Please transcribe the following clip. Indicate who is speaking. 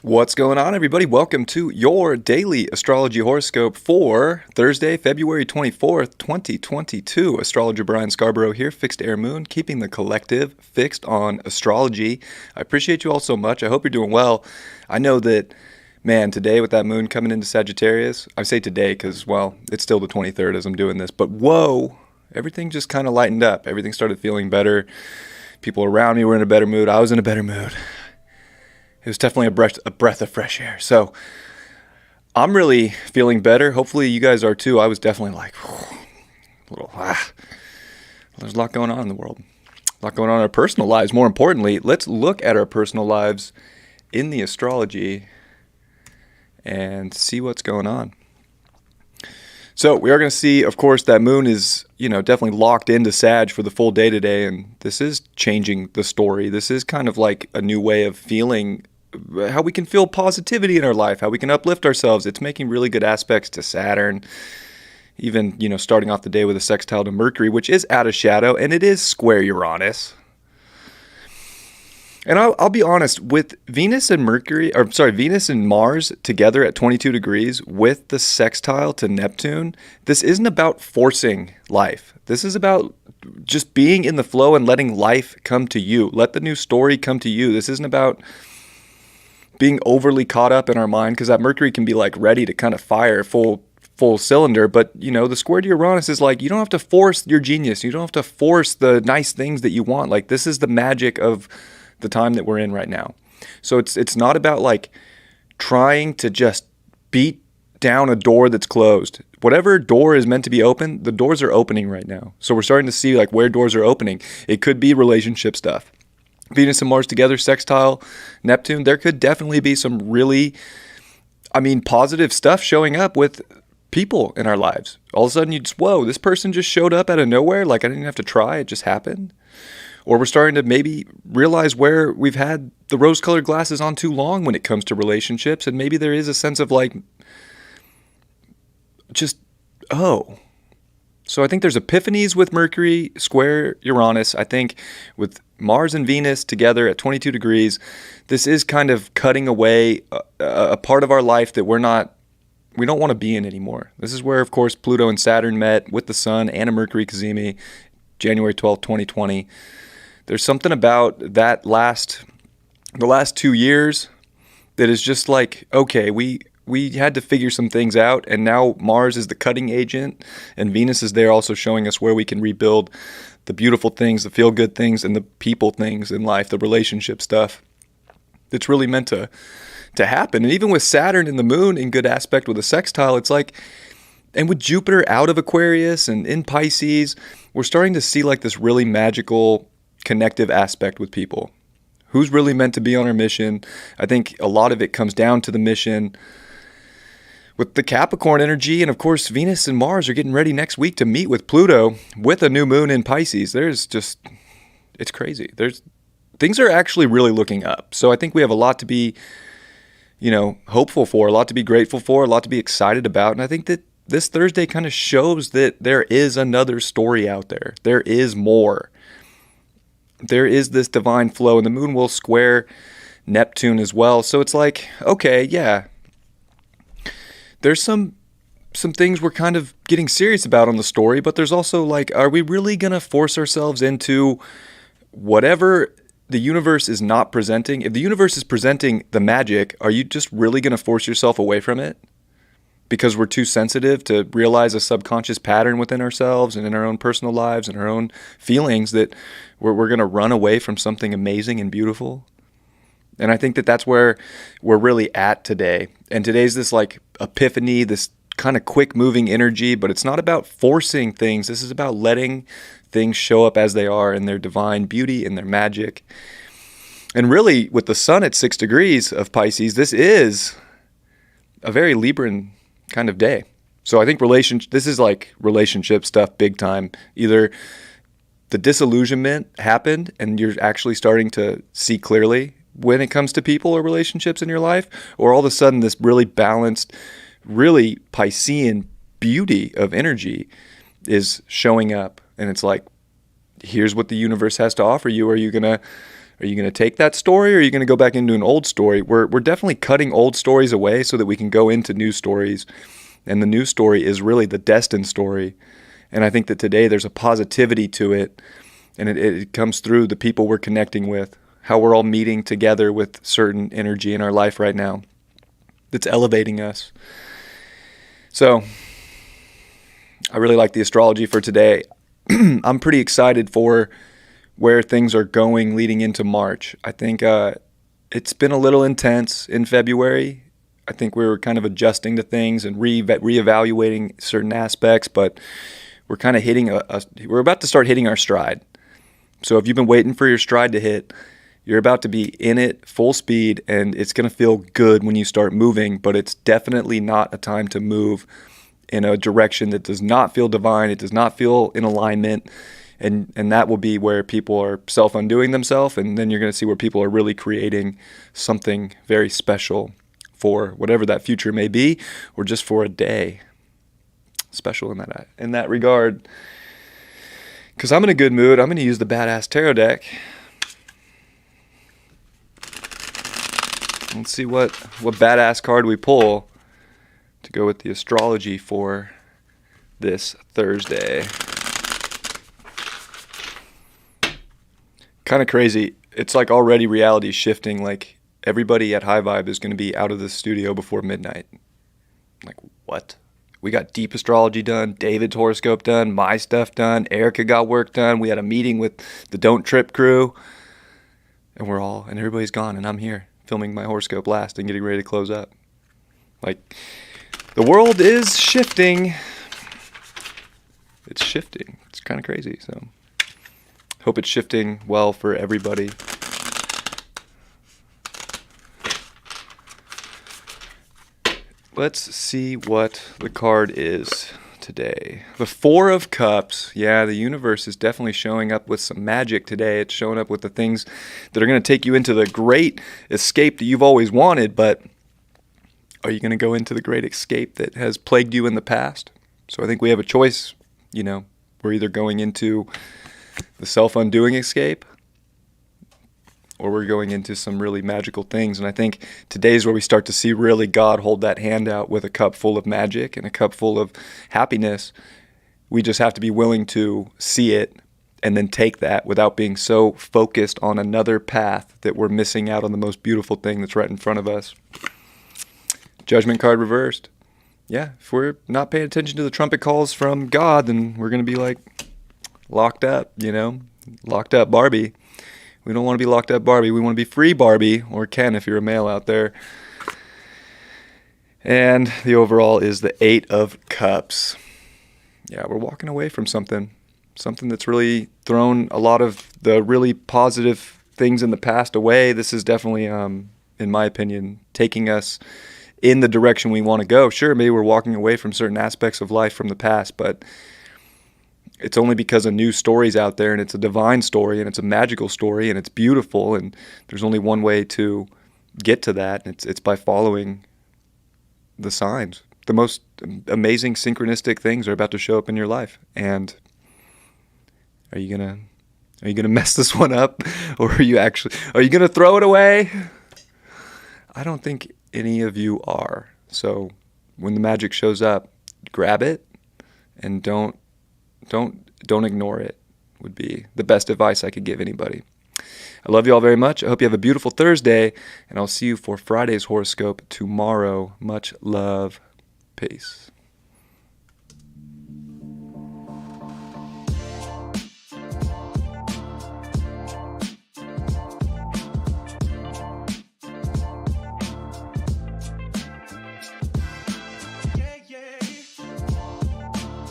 Speaker 1: What's going on, everybody? Welcome to your daily astrology horoscope for Thursday, February 24th, 2022. Astrologer Brian Scarborough here, Fixed Air Moon, keeping the collective fixed on astrology. I appreciate you all so much. I hope you're doing well. I know that, man, today with that moon coming into Sagittarius, I say today because, well, it's still the 23rd as I'm doing this, but whoa, everything just kind of lightened up. Everything started feeling better. People around me were in a better mood. I was in a better mood. It was definitely a breath of fresh air. So I'm really feeling better. Hopefully you guys are too. I was definitely like, there's a lot going on in the world. A lot going on in our personal lives. More importantly, let's look at our personal lives in the astrology and see what's going on. So we are going to see, of course, that moon is, definitely locked into Sag for the full day today. And this is changing the story. This is kind of like a new way of feeling how we can feel positivity in our life, how we can uplift ourselves. It's making really good aspects to Saturn, even, starting off the day with a sextile to Mercury, which is out of shadow, and it is square Uranus. And I'll be honest, with Venus and Mars together at 22 degrees with the sextile to Neptune, this isn't about forcing life. This is about just being in the flow and letting life come to you. Let the new story come to you. This isn't about being overly caught up in our mind, because that Mercury can be like ready to kind of fire full cylinder. But, the square to Uranus is like, you don't have to force your genius. You don't have to force the nice things that you want. Like, this is the magic of the time that we're in right now. So it's not about like trying to just beat down a door that's closed. Whatever door is meant to be open, the doors are opening right now. So we're starting to see like where doors are opening. It could be relationship stuff. Venus and Mars together, sextile, Neptune, there could definitely be some really, positive stuff showing up with people in our lives. All of a sudden you just, whoa, this person just showed up out of nowhere. Like I didn't have to try, it just happened. Or we're starting to maybe realize where we've had the rose-colored glasses on too long when it comes to relationships. And maybe there is a sense of like, just, oh. So I think there's epiphanies with Mercury, square Uranus. I think with Mars and Venus together at 22 degrees, this is kind of cutting away a part of our life that we don't want to be in anymore. This is where, of course, Pluto and Saturn met with the Sun and a Mercury cazimi, January 12th, 2020. There's something about the last 2 years that is just like, okay, we had to figure some things out, and now Mars is the cutting agent, and Venus is there also showing us where we can rebuild the beautiful things, the feel-good things, and the people things in life, the relationship stuff that's really meant to happen. And even with Saturn and the moon in good aspect with a sextile, it's like, and with Jupiter out of Aquarius and in Pisces, we're starting to see like this really magical connective aspect with people. Who's really meant to be on our mission? I think a lot of it comes down to the mission. With the Capricorn energy, and of course Venus and Mars are getting ready next week to meet with Pluto with a new moon in Pisces. It's crazy. Things are actually really looking up. So I think we have a lot to be, hopeful for, a lot to be grateful for, a lot to be excited about. And I think that this Thursday kind of shows that there is another story out there. There is more. There is this divine flow, and the moon will square Neptune as well. So it's like, okay, yeah. There's some things we're kind of getting serious about on the story, but there's also like, are we really going to force ourselves into whatever the universe is not presenting? If the universe is presenting the magic, are you just really going to force yourself away from it? Because we're too sensitive to realize a subconscious pattern within ourselves and in our own personal lives and our own feelings that we're going to run away from something amazing and beautiful? And I think that that's where we're really at today. And today's this like epiphany, this kind of quick moving energy, but it's not about forcing things. This is about letting things show up as they are in their divine beauty and their magic. And really with the Sun at 6 degrees of Pisces, this is a very Libran kind of day. So I think this is like relationship stuff big time. Either the disillusionment happened and you're actually starting to see clearly when it comes to people or relationships in your life, or all of a sudden this really balanced, really Piscean beauty of energy is showing up, and it's like, here's what the universe has to offer you. Are you gonna Are you going to take that story, or are you going to go back into an old story? We're definitely cutting old stories away so that we can go into new stories. And the new story is really the destined story. And I think that today there's a positivity to it, and it comes through the people we're connecting with, how we're all meeting together with certain energy in our life right now that's elevating us. So I really like the astrology for today. I'm pretty excited for where things are going leading into March. I think it's been a little intense in February. I think we were kind of adjusting to things and reevaluating certain aspects, but we're kind of we're about to start hitting our stride. So if you've been waiting for your stride to hit, you're about to be in it full speed, and it's going to feel good when you start moving, but it's definitely not a time to move in a direction that does not feel divine. It does not feel in alignment, and that will be where people are self-undoing themselves, and then you're going to see where people are really creating something very special for whatever that future may be, or just for a day. Special in that regard. Because I'm in a good mood, I'm going to use the Badass Tarot deck. Let's see what badass card we pull to go with the astrology for this Thursday. Kind of crazy. It's like already reality shifting. Like everybody at High Vibe is going to be out of the studio before midnight. Like what? We got deep astrology done, David's horoscope done, my stuff done, Erica got work done. We had a meeting with the Don't Trip crew, and everybody's gone, and I'm here filming my horoscope last and getting ready to close up. Like, the world is shifting. It's shifting. It's kind of crazy, so hope it's shifting well for everybody. Let's see what the card is today. The Four of Cups. Yeah, the universe is definitely showing up with some magic today. It's showing up with the things that are going to take you into the great escape that you've always wanted, but are you going to go into the great escape that has plagued you in the past? So I think we have a choice. We're either going into the self-undoing escape, or we're going into some really magical things. And I think today's where we start to see really God hold that hand out with a cup full of magic and a cup full of happiness. We just have to be willing to see it and then take that without being so focused on another path that we're missing out on the most beautiful thing that's right in front of us. Judgment card reversed. Yeah, if we're not paying attention to the trumpet calls from God, then we're going to be like locked up, locked up Barbie. We don't want to be locked up Barbie. We want to be free Barbie, or Ken if you're a male out there. And the overall is the Eight of Cups. Yeah, we're walking away from something that's really thrown a lot of the really positive things in the past away. This is definitely, in my opinion, taking us in the direction we want to go. Sure, maybe we're walking away from certain aspects of life from the past, but it's only because a new story's out there, and it's a divine story, and it's a magical story, and it's beautiful, and there's only one way to get to that, and it's by following the signs. The most amazing synchronistic things are about to show up in your life, and are you gonna mess this one up, or are you gonna throw it away? I don't think any of you are. So when the magic shows up, grab it, and don't ignore it, would be the best advice I could give anybody. I love you all very much. I hope you have a beautiful Thursday, and I'll see you for Friday's horoscope tomorrow. Much love. Peace.